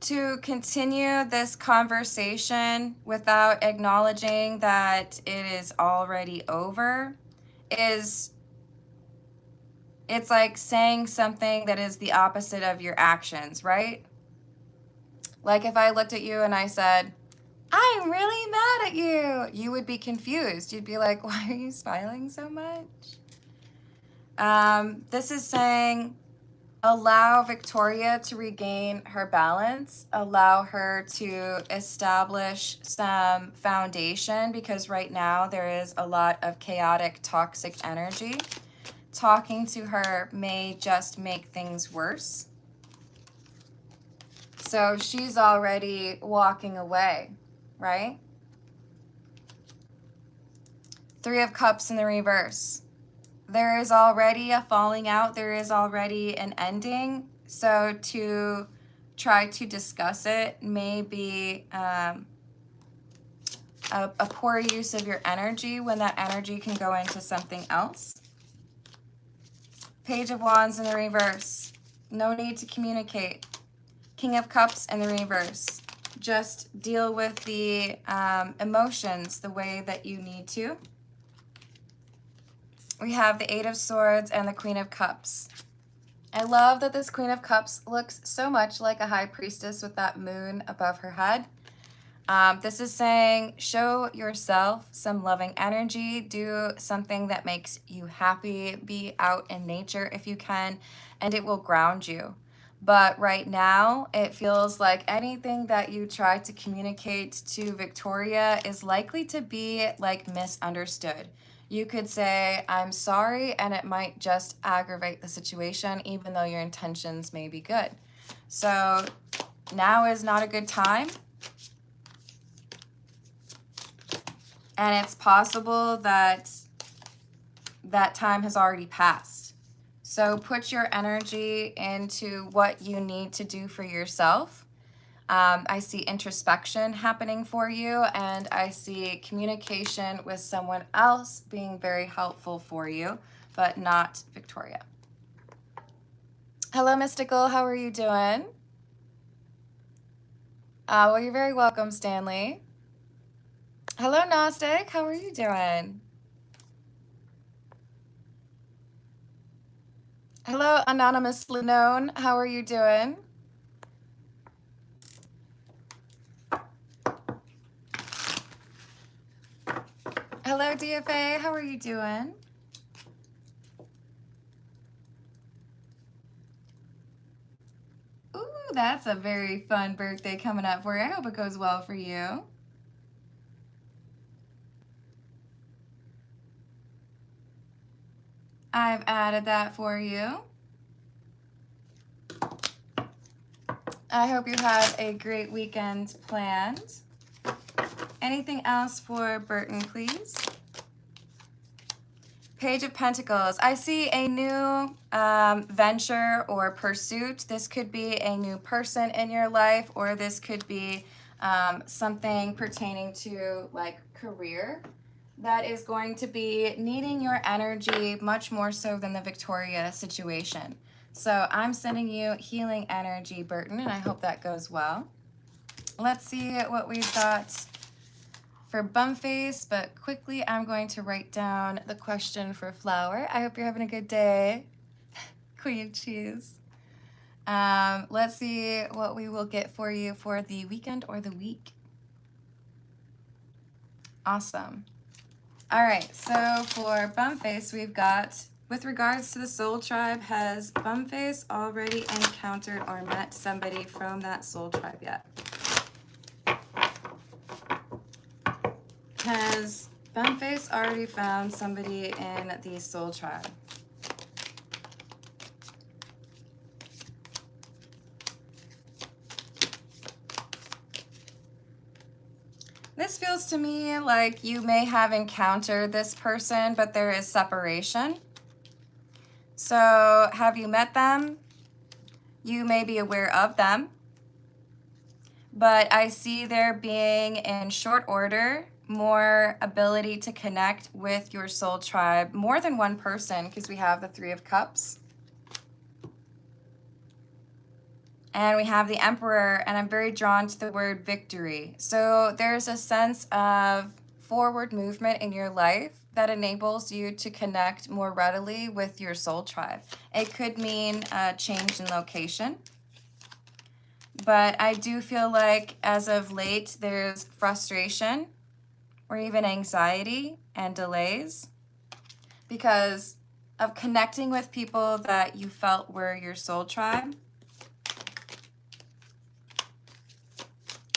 To continue this conversation without acknowledging that it is already over it's like saying something that is the opposite of your actions, right? Like if I looked at you and I said, I'm really mad at you, you would be confused. You'd be like, why are you smiling so much? This is saying, allow Victoria to regain her balance, allow her to establish some foundation, because right now there is a lot of chaotic, toxic energy. Talking to her may just make things worse. So she's already walking away, right? Three of Cups in the reverse. There is already a falling out. There is already an ending. So to try to discuss it may be a poor use of your energy when that energy can go into something else. Page of Wands in the reverse. No need to communicate. King of Cups in the reverse. Just deal with the emotions the way that you need to. We have the Eight of Swords and the Queen of Cups. I love that this Queen of Cups looks so much like a high priestess with that moon above her head. This is saying, show yourself some loving energy, do something that makes you happy, be out in nature if you can, and it will ground you. But right now, it feels like anything that you try to communicate to Victoria is likely to be like misunderstood. You could say, I'm sorry, and it might just aggravate the situation, even though your intentions may be good. So now is not a good time. And it's possible that that time has already passed. So put your energy into what you need to do for yourself. I see introspection happening for you, and I see communication with someone else being very helpful for you, but not Victoria. Hello, Mystical. How are you doing? Well, you're very welcome, Stanley. Hello, Gnostic. How are you doing? Hello, anonymously known. How are you doing? Hello, DFA. How are you doing? Ooh, that's a very fun birthday coming up for you. I hope it goes well for you. I've added that for you. I hope you have a great weekend planned. Anything else for Burton, please? Page of Pentacles. I see a new venture or pursuit. This could be a new person in your life, or this could be something pertaining to like career that is going to be needing your energy much more so than the Victoria situation. So I'm sending you healing energy, Burton, and I hope that goes well. Let's see what we've got for Bumface, but quickly I'm going to write down the question for Flower. I hope you're having a good day, Queen Cheese. Let's see what we will get for you for the weekend or the week. Awesome. All right, so for Bumface, we've got, with regards to the soul tribe, has Bumface already encountered or met somebody from that soul tribe yet? Has Bumface already found somebody in the soul tribe? This feels to me like you may have encountered this person, but there is separation. So have you met them? You may be aware of them, but I see there being, in short order, more ability to connect with your soul tribe, more than one person, because we have the Three of Cups. And we have the Emperor, and I'm very drawn to the word victory. So there's a sense of forward movement in your life that enables you to connect more readily with your soul tribe. It could mean a change in location. But I do feel like as of late, there's frustration or even anxiety and delays because of connecting with people that you felt were your soul tribe.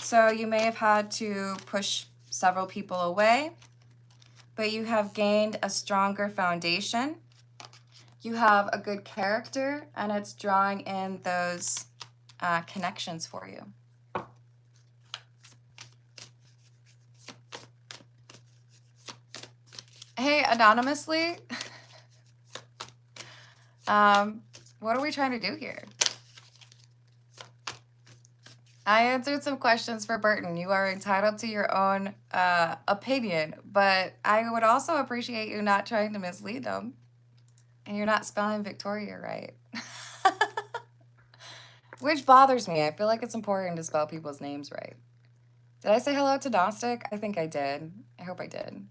So you may have had to push several people away, but you have gained a stronger foundation. You have a good character, and it's drawing in those connections for you. Hey, anonymously, what are we trying to do here? I answered some questions for Burton. You are entitled to your own opinion, but I would also appreciate you not trying to mislead them. And you're not spelling Victoria right. Which bothers me. I feel like it's important to spell people's names right. Did I say hello to Gnostic? I think I did. I hope I did.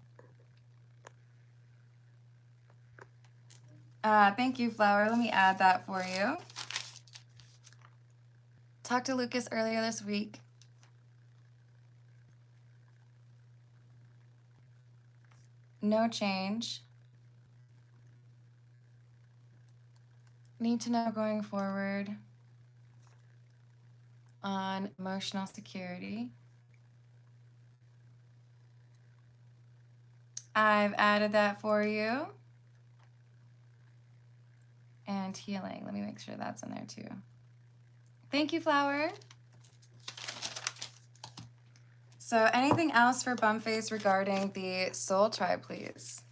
Thank you, Flower. Let me add that for you. Talked to Lucas earlier this week. No change. Need to know going forward on emotional security. I've added that for you. And healing. Let me make sure that's in there too. Thank you, Flower. So anything else for Bumface regarding the soul tribe, please?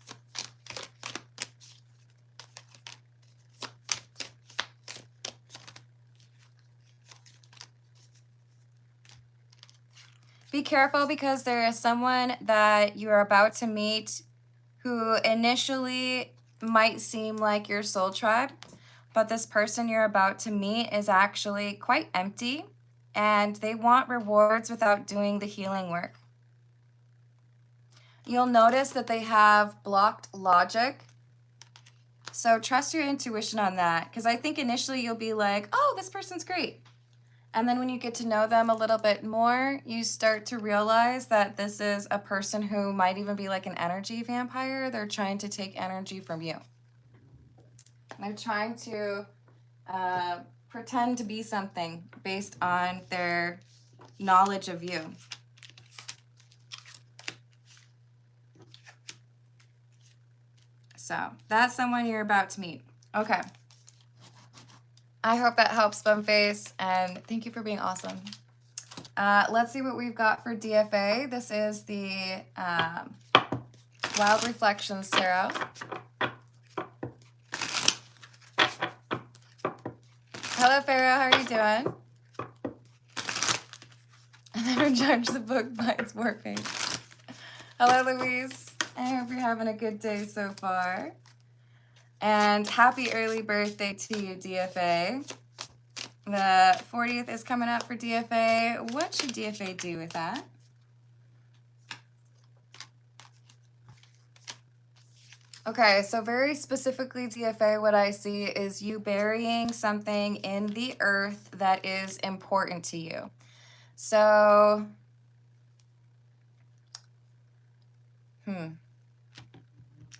Be careful because there is someone that you are about to meet who initially might seem like your soul tribe, but this person you're about to meet is actually quite empty and they want rewards without doing the healing work. You'll notice that they have blocked logic. So trust your intuition on that, because I think initially you'll be like, oh, this person's great. And then when you get to know them a little bit more, you start to realize that this is a person who might even be like an energy vampire. They're trying to take energy from you. They're trying to pretend to be something based on their knowledge of you. So that's someone you're about to meet. Okay. I hope that helps, Bumface, and thank you for being awesome. Let's see what we've got for DFA. This is the Wild Reflections Tarot. Hello, Pharaoh. How are you doing? I never judge the book by its warping. Hello, Louise. I hope you're having a good day so far. And happy early birthday to you, DFA. The 40th is coming up for DFA. What should DFA do with that? Okay, so very specifically, DFA, what I see is you burying something in the earth that is important to you. So,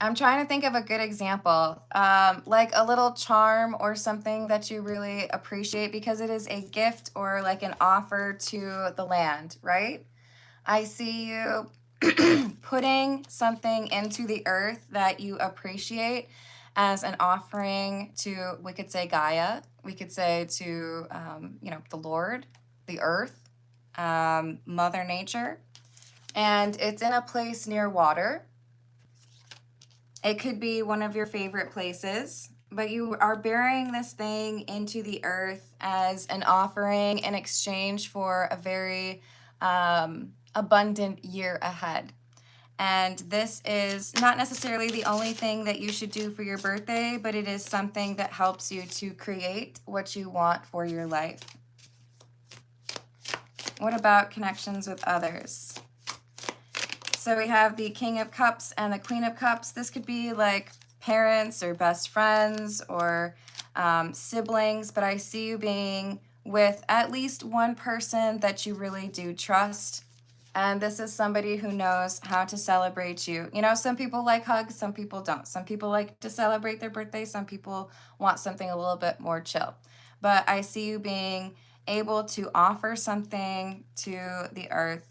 I'm trying to think of a good example, like a little charm or something that you really appreciate because it is a gift or like an offer to the land, right? I see you putting something into the earth that you appreciate as an offering to, we could say Gaia, we could say to, the Lord, the earth, Mother Nature, and it's in a place near water. It could be one of your favorite places, but you are burying this thing into the earth as an offering in exchange for a very abundant year ahead. And this is not necessarily the only thing that you should do for your birthday, but it is something that helps you to create what you want for your life. What about connections with others? So we have the King of Cups and the Queen of Cups. This could be like parents or best friends or siblings, but I see you being with at least one person that you really do trust. And this is somebody who knows how to celebrate you. You know, some people like hugs, some people don't. Some people like to celebrate their birthday. Some people want something a little bit more chill. But I see you being able to offer something to the earth.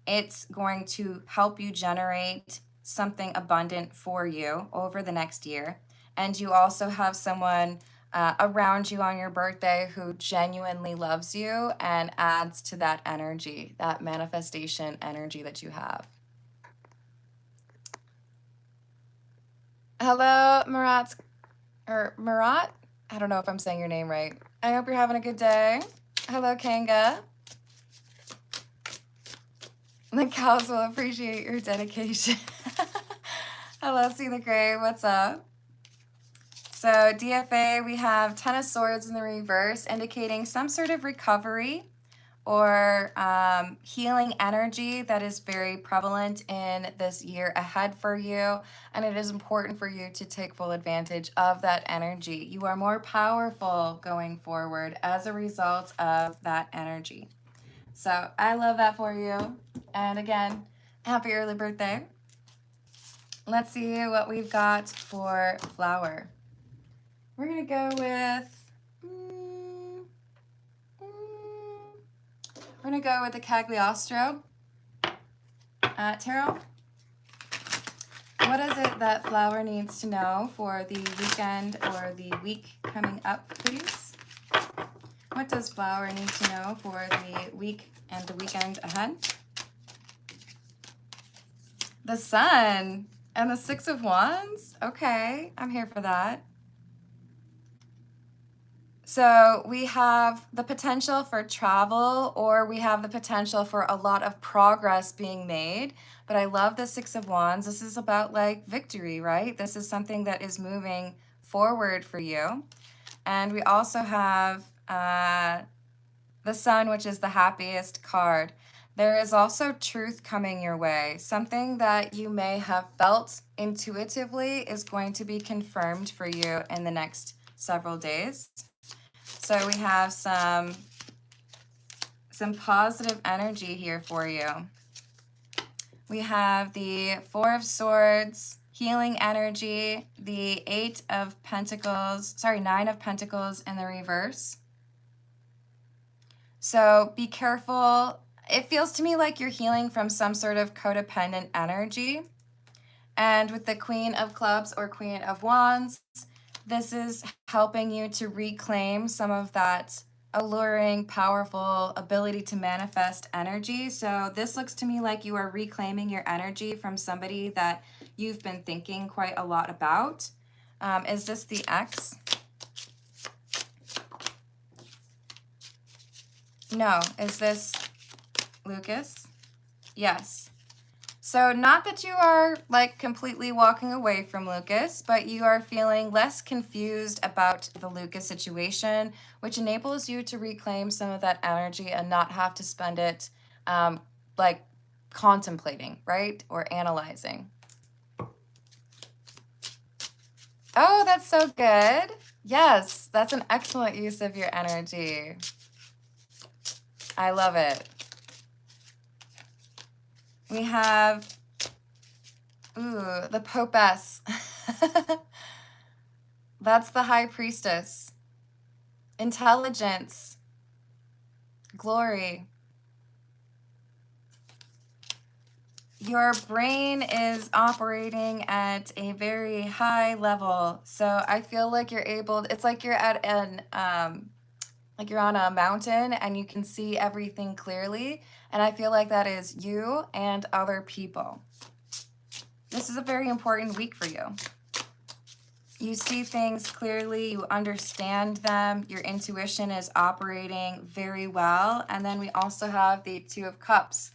It's going to help you generate something abundant for you over the next year. And you also have someone around you on your birthday who genuinely loves you and adds to that energy, that manifestation energy that you have. Hello, Marat. I don't know if I'm saying your name right. I hope you're having a good day. Hello, Kanga. The cows will appreciate your dedication. Hello, See the Gray. What's up? So DFA, we have 10 of Swords in the reverse, indicating some sort of recovery or healing energy that is very prevalent in this year ahead for you. And it is important for you to take full advantage of that energy. You are more powerful going forward as a result of that energy. So I love that for you. And again, happy early birthday. Let's see what we've got for flower. We're going to go with, we're going to go with the Cagliostro tarot. What is it that flower needs to know for the weekend or the week coming up, please? What does flower need to know for the week and the weekend ahead? The Sun and the Six of Wands. Okay, I'm here for that. So we have the potential for travel, or we have the potential for a lot of progress being made. But I love the Six of Wands. This is about like victory, right? This is something that is moving forward for you. And we also have the Sun, which is the happiest card. There is also truth coming your way. Something that you may have felt intuitively is going to be confirmed for you in the next several days. So we have some some positive energy here for you. We have the Four of Swords, healing energy, the Nine of Pentacles in the reverse. So be careful. It feels to me like you're healing from some sort of codependent energy. And with the Queen of Clubs or Queen of Wands, this is helping you to reclaim some of that alluring, powerful ability to manifest energy. So this looks to me like you are reclaiming your energy from somebody that you've been thinking quite a lot about. Is this the ex? No. Is this Lucas? Yes. So not that you are like completely walking away from Lucas, but you are feeling less confused about the Lucas situation, which enables you to reclaim some of that energy and not have to spend it like contemplating, right? Or analyzing. Oh, that's so good. Yes, that's an excellent use of your energy. I love it. We have, the Popess. That's the High Priestess. Intelligence. Glory. Your brain is operating at a very high level. So I feel like you're able, it's like you're at like you're on a mountain and you can see everything clearly. And I feel like that is you and other people. This is a very important week for you. You see things clearly, you understand them, your intuition is operating very well. And then we also have the Two of Cups.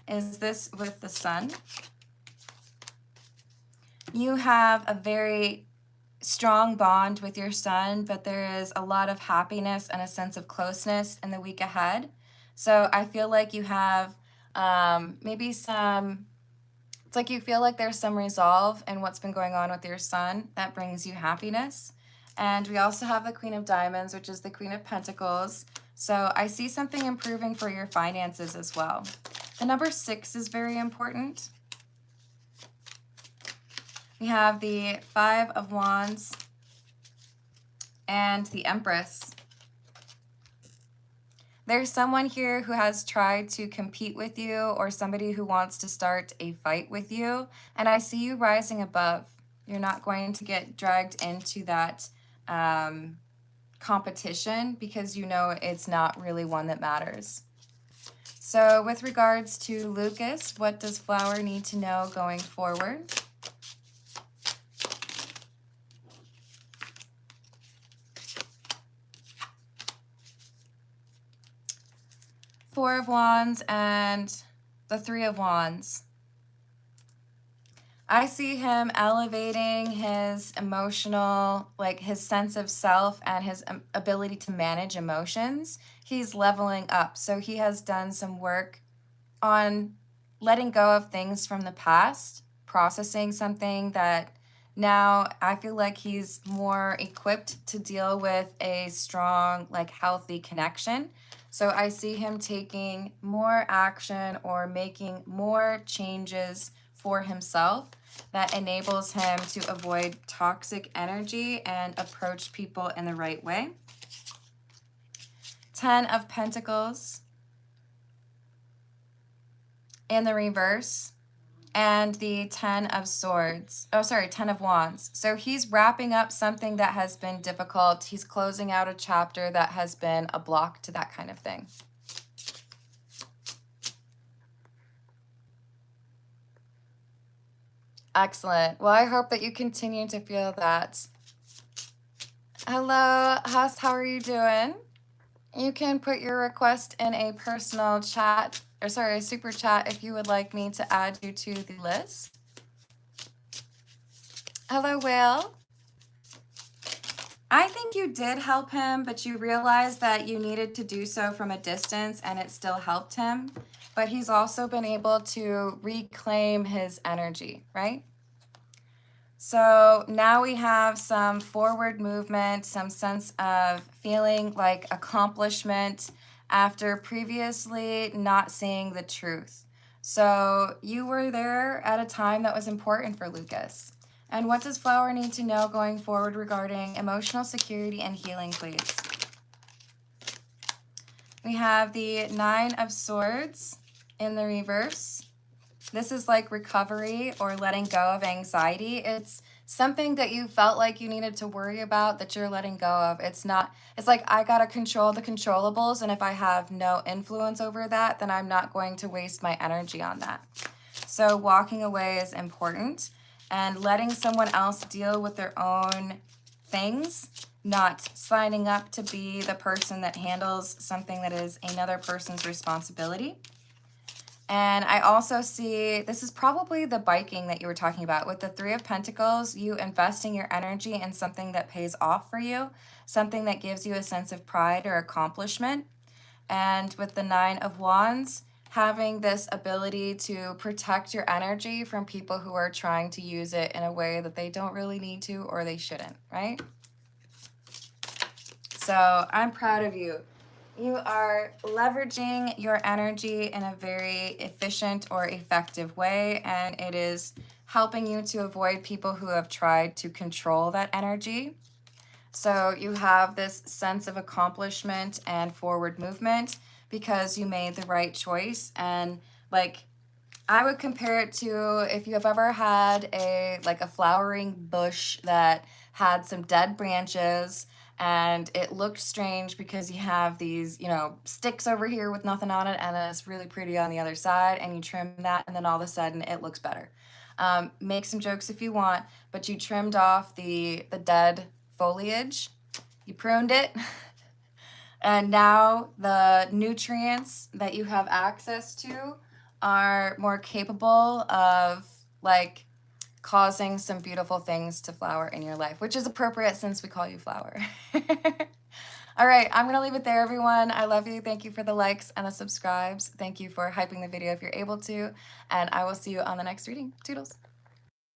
Is this with the Sun? You have a very strong bond with your son, but there is a lot of happiness and a sense of closeness in the week ahead. So I feel like you have maybe some, it's like you feel like there's some resolve in what's been going on with your son that brings you happiness. And we also have the Queen of Diamonds, which is the Queen of Pentacles. So I see something improving for your finances as well. The number 6 is very important. We have the Five of Wands and the Empress. There's someone here who has tried to compete with you or somebody who wants to start a fight with you. And I see you rising above. You're not going to get dragged into that competition because you know it's not really one that matters. So with regards to Lucas, what does Flower need to know going forward? Four of Wands and the Three of Wands. I see him elevating his emotional, like his sense of self and his ability to manage emotions. He's leveling up. So he has done some work on letting go of things from the past, processing something that now I feel like he's more equipped to deal with a strong, like healthy connection. So I see him taking more action or making more changes for himself that enables him to avoid toxic energy and approach people in the right way. 10 of Pentacles in the reverse, and the 10 of Swords. Oh, sorry, 10 of Wands. So he's wrapping up something that has been difficult. He's closing out a chapter that has been a block to that kind of thing. Excellent. Well, I hope that you continue to feel that. Hello, Huss, how are you doing? You can put your request in a personal chat, or sorry, a super chat if you would like me to add you to the list. Hello, Whale. I think you did help him, but you realized that you needed to do so from a distance and it still helped him. But he's also been able to reclaim his energy, right? So now we have some forward movement, some sense of feeling like accomplishment, after previously not seeing the truth. So you were there at a time that was important for Lucas. And what does Flower need to know going forward regarding emotional security and healing, please? We have the Nine of Swords in the reverse. This is like recovery or letting go of anxiety. It's something that you felt like you needed to worry about that you're letting go of. It's like I got to control the controllables, and if I have no influence over that, then I'm not going to waste my energy on that. So walking away is important, and letting someone else deal with their own things, not signing up to be the person that handles something that is another person's responsibility. And I also see, this is probably the biking that you were talking about. With the Three of Pentacles, you investing your energy in something that pays off for you, something that gives you a sense of pride or accomplishment. And with the Nine of Wands, having this ability to protect your energy from people who are trying to use it in a way that they don't really need to or they shouldn't, right? So I'm proud of you. You are leveraging your energy in a very efficient or effective way, and it is helping you to avoid people who have tried to control that energy. So you have this sense of accomplishment and forward movement because you made the right choice. And like, I would compare it to if you have ever had a flowering bush that had some dead branches and it looked strange because you have these, sticks over here with nothing on it, and then it's really pretty on the other side, and you trim that, and then all of a sudden it looks better. Make some jokes if you want, but you trimmed off the dead foliage, you pruned it, and now the nutrients that you have access to are more capable of causing some beautiful things to flower in your life, which is appropriate since we call you Flower. All right, I'm gonna leave it there, everyone. I love you. Thank you for the likes and the subscribes. Thank you for hyping the video if you're able to, and I will see you on the next reading. Toodles.